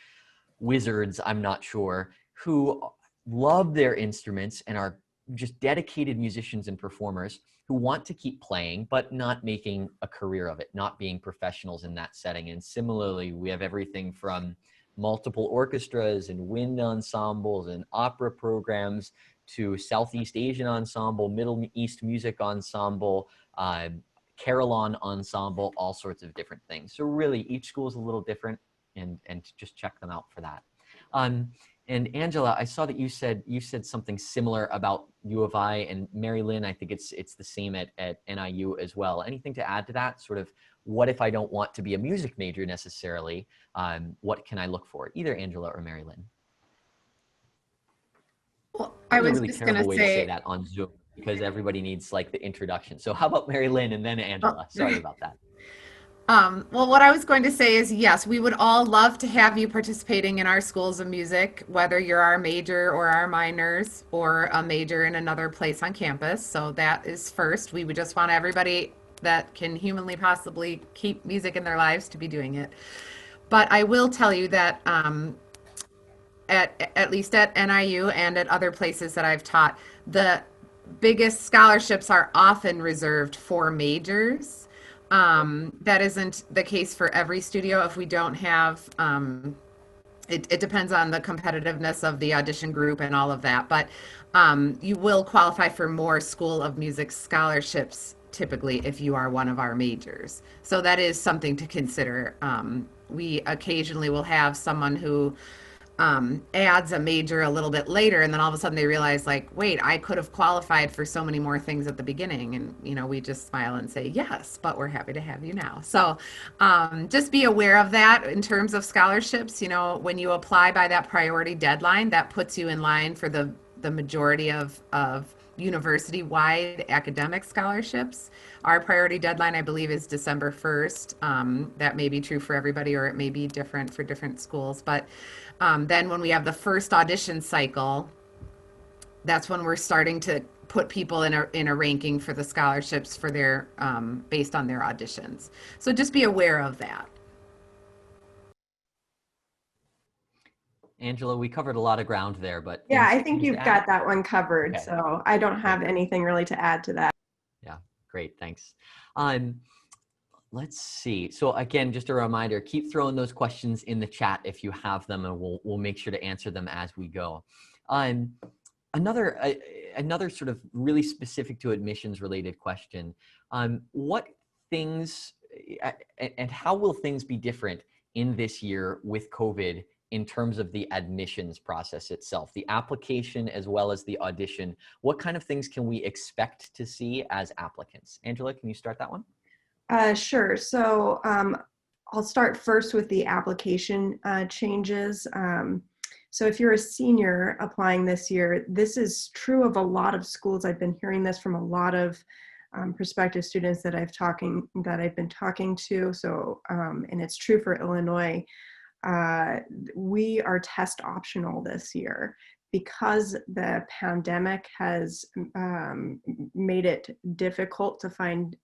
wizards, I'm not sure, who love their instruments and are just dedicated musicians and performers who want to keep playing, but not making a career of it, not being professionals in that setting. And similarly, we have everything from multiple orchestras and wind ensembles and opera programs to Southeast Asian ensemble, Middle East music ensemble, carillon ensemble, all sorts of different things. So really, each school is a little different, and just check them out for that. And Angela, I saw that you said something similar about U of I, and Mary Lynn, I think it's the same at NIU as well. Anything to add to that? Sort of, what if I don't want to be a music major necessarily? What can I look for? Either Angela or Mary Lynn. Well, I was a really just terrible going to way say, to say that on Zoom, because everybody needs like the introduction. So how about Mary Lynn and then Angela? Sorry about that. well, what I was going to say is, yes, we would all love to have you participating in our schools of music, whether you're our major or our minors or a major in another place on campus. So that is first. We would just want everybody that can humanly possibly keep music in their lives to be doing it. But I will tell you that at least at NIU and at other places that I've taught, the biggest scholarships are often reserved for majors. That isn't the case for every studio. If we don't have, it depends on the competitiveness of the audition group and all of that, but you will qualify for more School of Music scholarships typically if you are one of our majors. So that is something to consider. We occasionally will have someone who adds a major a little bit later, and then all of a sudden they realize, like, wait, I could have qualified for so many more things at the beginning. And we just smile and say yes, but we're happy to have you now. So just be aware of that in terms of scholarships. When you apply by that priority deadline, that puts you in line for the majority of university-wide academic scholarships. Our priority deadline, I believe, is December 1st. That may be true for everybody, or it may be different for different schools. But then when we have the first audition cycle, that's when we're starting to put people in a ranking for the scholarships for their based on their auditions. So just be aware of that. Angela, we covered a lot of ground there, but Yeah, I think you've got that one covered. Okay. So I don't have anything really to add to that. Yeah, great, thanks. Let's see. So again, just a reminder, keep throwing those questions in the chat if you have them, and we'll make sure to answer them as we go. Another sort of really specific to admissions related question. What things and how will things be different in this year with COVID in terms of the admissions process itself, the application as well as the audition? What kind of things can we expect to see as applicants? Angela, can you start that one? Sure. So I'll start first with the application changes. So if you're a senior applying this year, this is true of a lot of schools. I've been hearing this from a lot of prospective students that I've been talking to. So and it's true for Illinois. We are test optional this year because the pandemic has made it difficult to find,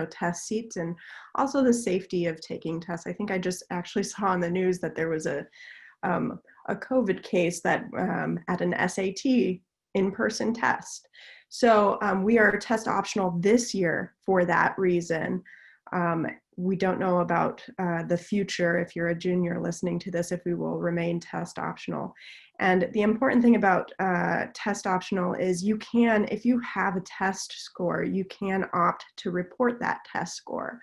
test seats, and also the safety of taking tests. I think I just actually saw on the news that there was a COVID case that at an SAT in-person test. So we are test optional this year for that reason. We don't know about the future, if you're a junior listening to this, if we will remain test optional. And the important thing about test optional is you can, if you have a test score, you can opt to report that test score.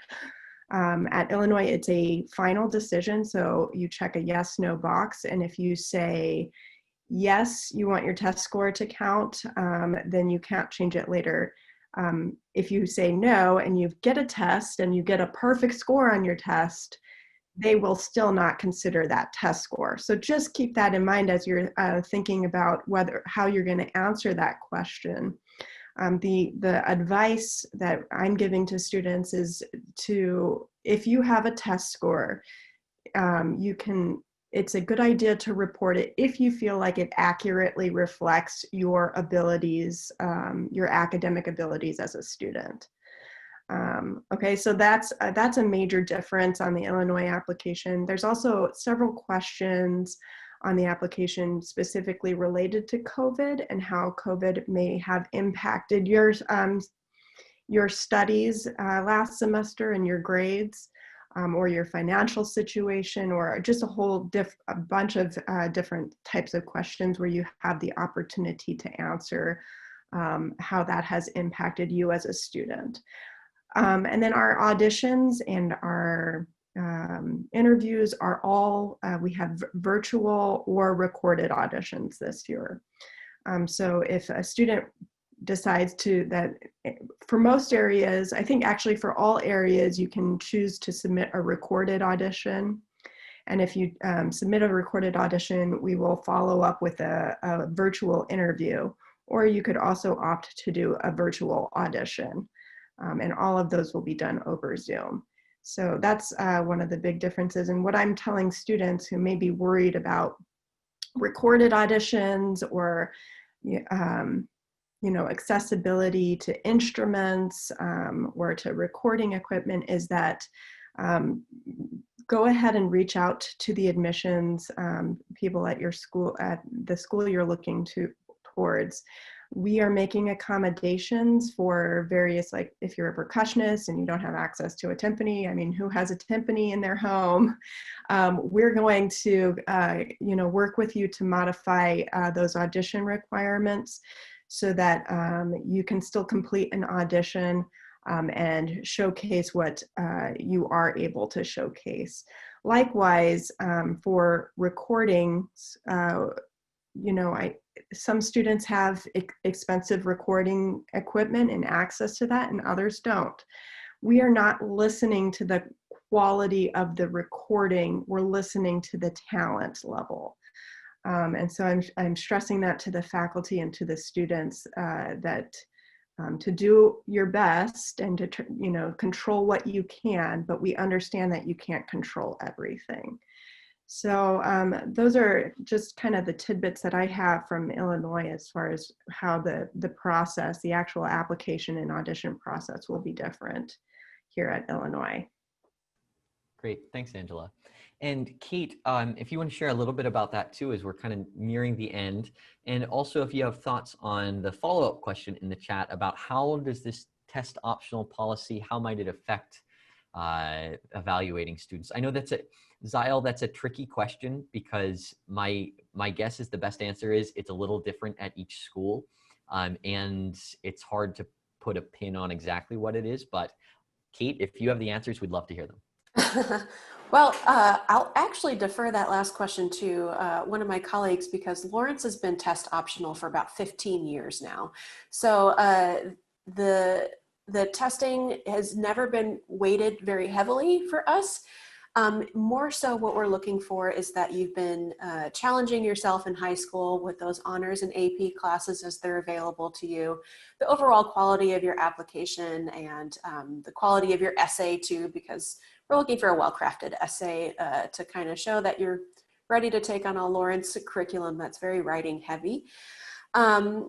At Illinois, it's a final decision, so you check a yes, no box, and if you say yes, you want your test score to count, then you can't change it later. If you say no and you get a test and you get a perfect score on your test, they will still not consider that test score. So just keep that in mind as you're thinking about how you're going to answer that question. The advice that I'm giving to students is if you have a test score, it's a good idea to report it if you feel like it accurately reflects your abilities, your academic abilities as a student. Okay, so that's a major difference on the Illinois application. There's also several questions on the application specifically related to COVID and how COVID may have impacted your studies last semester and your grades, or your financial situation, or just a bunch of different types of questions where you have the opportunity to answer how that has impacted you as a student. And then our auditions and our interviews are all, we have virtual or recorded auditions this year. So if a student decides for most areas, I think actually for all areas, you can choose to submit a recorded audition. And if you submit a recorded audition, we will follow up with a virtual interview, or you could also opt to do a virtual audition. And all of those will be done over Zoom. So that's one of the big differences. And what I'm telling students who may be worried about recorded auditions or accessibility to instruments or to recording equipment is that go ahead and reach out to the admissions people at your school, at the school you're looking towards. We are making accommodations for various, like if you're a percussionist and you don't have access to a timpani, I mean, who has a timpani in their home? We're going to, work with you to modify those audition requirements so that you can still complete an audition and showcase what you are able to showcase. Likewise, for recordings, some students have expensive recording equipment and access to that, and others don't. We are not listening to the quality of the recording, we're listening to the talent level. And so I'm stressing that to the faculty and to the students that to do your best and to control what you can, but we understand that you can't control everything. So those are just kind of the tidbits that I have from Illinois as far as how the process, the actual application and audition process will be different here at Illinois. Great, thanks, Angela. And Kate, if you want to share a little bit about that too, as we're kind of nearing the end, and also if you have thoughts on the follow-up question in the chat about how does this test optional policy, how might it affect evaluating students? I know Zyle, that's a tricky question because my guess is the best answer is it's a little different at each school, and it's hard to put a pin on exactly what it is, but Kate, if you have the answers, we'd love to hear them. Well, I'll actually defer that last question to one of my colleagues because Lawrence has been test optional for about 15 years now. So the testing has never been weighted very heavily for us. More so what we're looking for is that you've been challenging yourself in high school with those honors and AP classes as they're available to you, the overall quality of your application and the quality of your essay too, because we're looking for a well-crafted essay to kind of show that you're ready to take on a Lawrence curriculum that's very writing heavy. And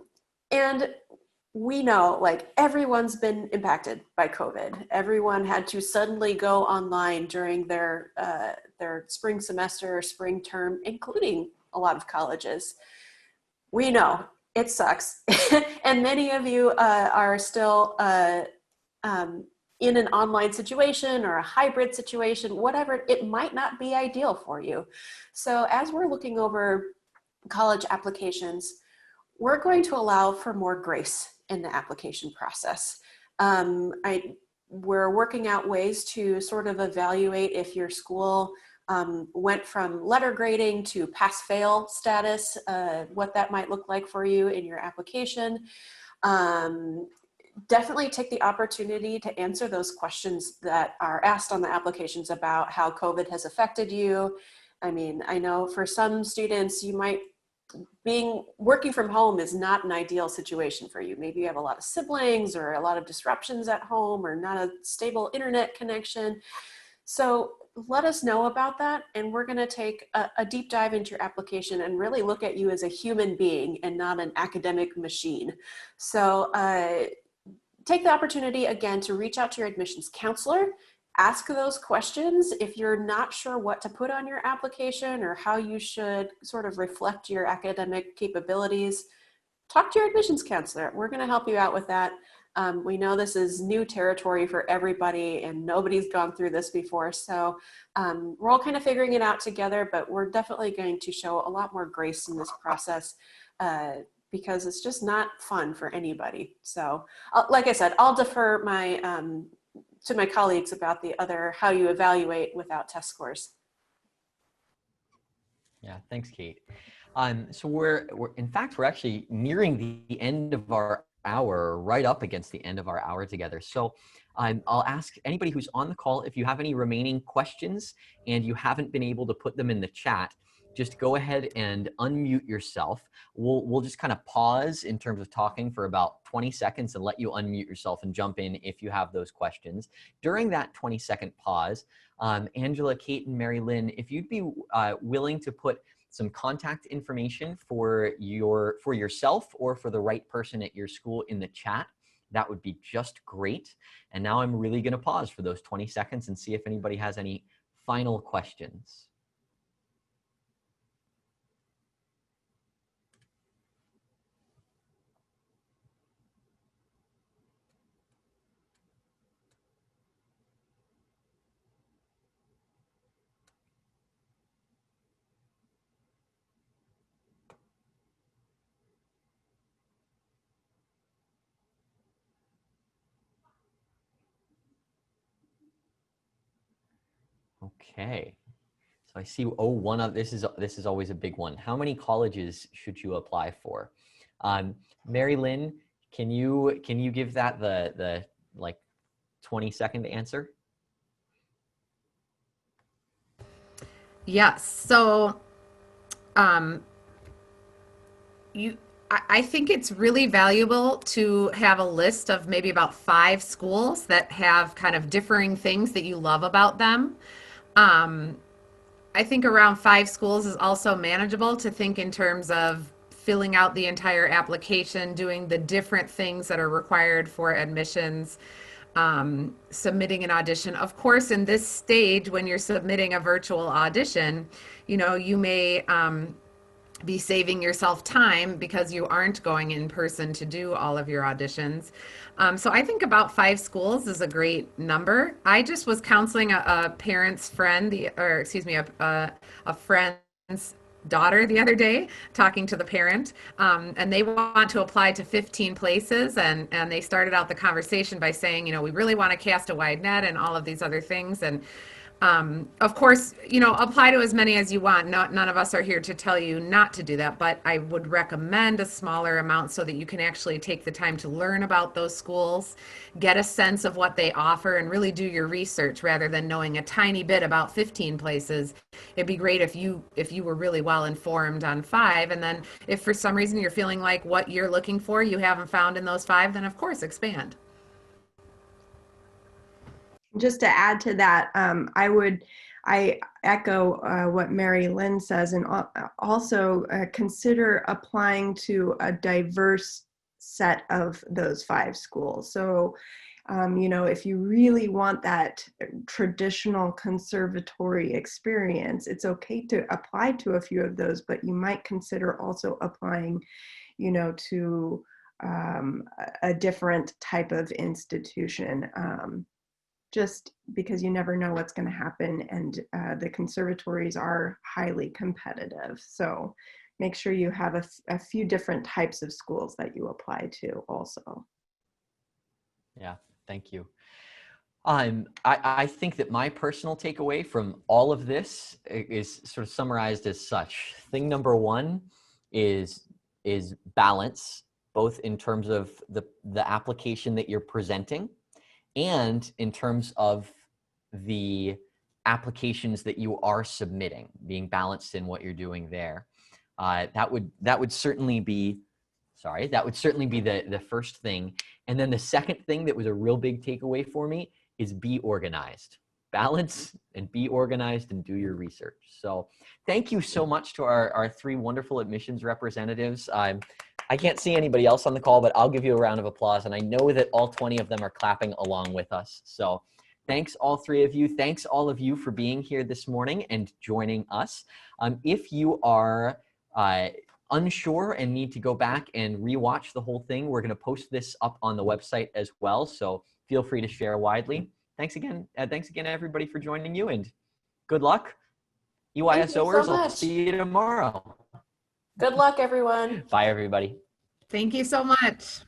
we know like everyone's been impacted by COVID. Everyone had to suddenly go online during their spring semester or spring term, including a lot of colleges. We know it sucks. And many of you are still in an online situation or a hybrid situation, whatever, it might not be ideal for you. So as we're looking over college applications, we're going to allow for more grace in the application process. We're working out ways to sort of evaluate if your school went from letter grading to pass-fail status, what that might look like for you in your application. Definitely take the opportunity to answer those questions that are asked on the applications about how COVID has affected you. I mean, I know for some students, working from home is not an ideal situation for you. Maybe you have a lot of siblings or a lot of disruptions at home or not a stable internet connection. So let us know about that. And we're going to take a deep dive into your application and really look at you as a human being and not an academic machine. So take the opportunity again to reach out to your admissions counselor. Ask those questions. If you're not sure what to put on your application or how you should sort of reflect your academic capabilities, talk to your admissions counselor. We're going to help you out with that. We know this is new territory for everybody and nobody's gone through this before. So we're all kind of figuring it out together, but we're definitely going to show a lot more grace in this process because it's just not fun for anybody. So like I said, I'll defer to my colleagues about how you evaluate without test scores. Yeah, thanks, Kate. So we're actually nearing the end of our hour, right up against the end of our hour together. So I'll ask anybody who's on the call, if you have any remaining questions and you haven't been able to put them in the chat, just go ahead and unmute yourself. We'll just kind of pause in terms of talking for about 20 seconds and let you unmute yourself and jump in if you have those questions. During that 20-second pause, Angela, Kate, and Mary Lynn, if you'd be willing to put some contact information for yourself or for the right person at your school in the chat, that would be just great. And now I'm really going to pause for those 20 seconds and see if anybody has any final questions. Okay. So I see, this is always a big one. How many colleges should you apply for? Mary Lynn, can you give that the like 20-second answer? Yes. So I think it's really valuable to have a list of maybe about 5 schools that have kind of differing things that you love about them. I think around 5 schools is also manageable to think in terms of filling out the entire application, doing the different things that are required for admissions, submitting an audition. Of course, in this stage, when you're submitting a virtual audition, you may be saving yourself time because you aren't going in person to do all of your auditions. So I think about 5 schools is a great number. I just was counseling a parent's friend, a friend's daughter the other day, talking to the parent, and they want to apply to 15 places, and they started out the conversation by saying, we really want to cast a wide net and all of these other things. And of course, apply to as many as you want. None of us are here to tell you not to do that, but I would recommend a smaller amount so that you can actually take the time to learn about those schools, get a sense of what they offer, and really do your research rather than knowing a tiny bit about 15 places. It'd be great if you were really well informed on 5, and then if for some reason you're feeling like what you're looking for you haven't found in those 5, then of course expand. Just to add to that, I echo what Mary Lynn says, and also consider applying to a diverse set of those 5 schools. So, if you really want that traditional conservatory experience, it's okay to apply to a few of those, but you might consider also applying, to a different type of institution. Just because you never know what's going to happen, and the conservatories are highly competitive. So make sure you have a few different types of schools that you apply to also. Yeah, thank you. I think that my personal takeaway from all of this is sort of summarized as such. Thing number one is balance, both in terms of the application that you're presenting and in terms of the applications that you are submitting, being balanced in what you're doing there. That would certainly be, that would certainly be the first thing. And then the second thing that was a real big takeaway for me is be organized. Balance and be organized and do your research. So thank you so much to our three wonderful admissions representatives. I can't see anybody else on the call, but I'll give you a round of applause. And I know that all 20 of them are clapping along with us. So thanks all three of you. Thanks all of you for being here this morning and joining us. If you are unsure and need to go back and rewatch the whole thing, we're going to post this up on the website as well. So feel free to share widely. Thanks again, everybody, for joining you, and good luck. EYSOers, I'll see you tomorrow. Good luck, everyone. Bye, everybody. Thank you so much.